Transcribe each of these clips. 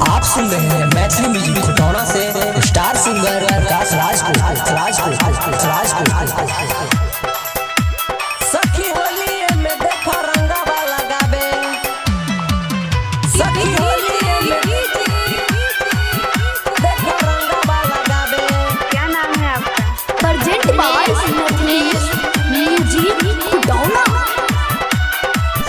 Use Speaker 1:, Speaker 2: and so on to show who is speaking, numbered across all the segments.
Speaker 1: आप सुन रहे हैं मैथिली म्यूजिक खटौना से स्टार सिंगर प्रकाश राज को। सखी होली में देखो रंगवा लगाबे, सखी होली में देखो रंगवा लगाबे।
Speaker 2: क्या नाम है आपका? Present by Maithili music Khatauna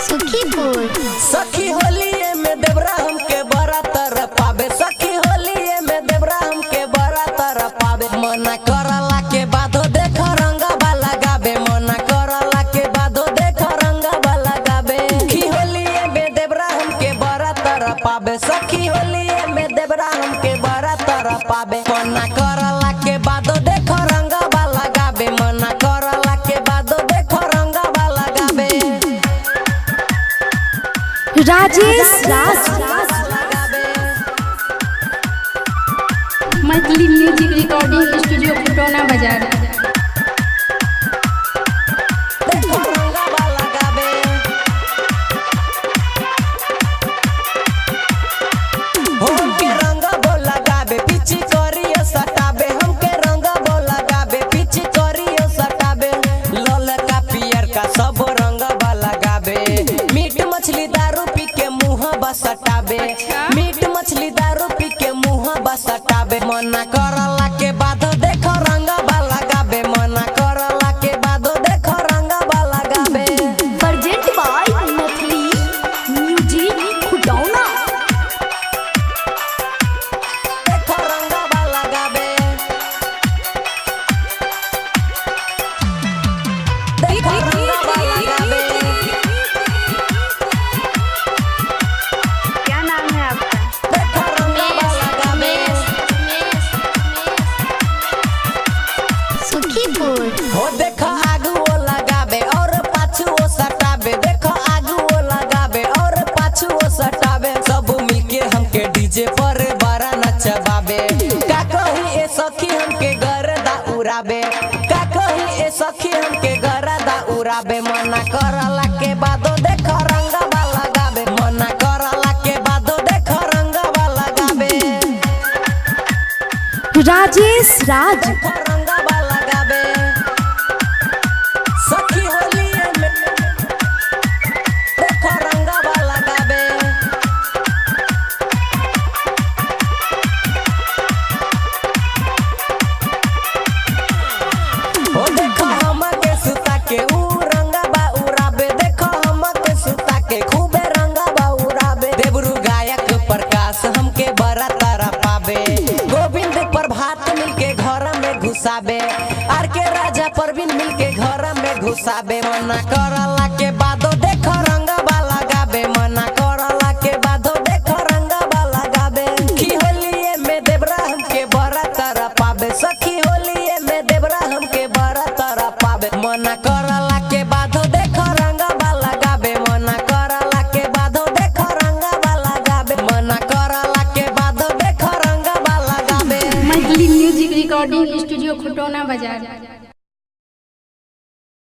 Speaker 2: Sukhipur.
Speaker 1: सखी होली में देवरा हमके बड़ा तरह पावे, सखी होली में देवरा हमके बड़ा तरह पावे। मना करला के बादो देखो रंगवा लगाबे, मना करला के बादो देखो रंगवा लगाबे। सखी होली में देवरा हमके बड़ा तरह पावे, सखी होली में देवरा हमके बड़ा तरह पावे। मना करला के बादो देखो रंगवा लगाबे, मना करला के बादो देखो रंगवा लगाबे।
Speaker 2: Rajesh Raj Maithili music recording studio खटौना बाजार।
Speaker 1: देखो रंगवा लगाबे, हमके रंगवा लगाबे, पीछे करियो सटाबे, हमके रंगवा लगाबे, पीछे करियो सटाबे। ललका पियर का सब रंगवा लगाबे, मीट मछली दारू पी के मुंह बसटाबे, मीट मछली दारू पी के मुंह बसटाबे। मना करला के बाद देखो रंगवा लगाबे, मना करला के बाद देखो रंगवा लगाबे।
Speaker 2: Present by Maithili music Khatauna.
Speaker 1: देखो रंगवा लगाबे, देखो रंगवा लगाबे।
Speaker 2: क्या नाम है आपका?
Speaker 1: देखो रंगवा लगाबे,
Speaker 2: सुखीपुर।
Speaker 1: हो देखो आगू वो लगाबे और पाछू वो सटाबे, देखो आगू वो लगाबे और पाछू वो सटाबे। सब मिलके हमके डीजे पर बड़ा नचबाबे, का कही ए सखी हमके गरदा उड़ाबे, का कही ए सखी हमके गरदा उड़ाबे। मना करला के बादो देखो रंगवा लगाबे, मना करला के बादो देखो रंगवा लगाबे।
Speaker 2: राजेश राज
Speaker 1: देखो रंगवा लगाबे, सखी होली में देखो रंगवा लगाबे। ओ देखो हमके सुता के ऊ रंगवा उड़ाबे, देखो हमके सुता के खूबे रंगवा उड़ाबे। देवरू गायक प्रकाश हमके बड़ा तारा पावे, गोविंद प्रभात मिलके घर में घुसाबे, आर के राजा परवीन मिलके घर में घुसाबे। मना करला के बादो देखो रंगवा लगाबे, मना करला के बादो देखो रंगवा लगाबे। सखी होली में देवरा हमके बड़ा तरह पावे, सखी होली में देवरा हमके बड़ा तरह पावे। मना करला के बादो देखो रंगवा लगाबे, मना करला के बादो देखो रंगवा लगाबे, मना करला के बादो देखो रंगवा लगाबे।
Speaker 2: मैथिली म्यूजिक रिकॉर्डिंग स्टूडियो खटौना बाजार।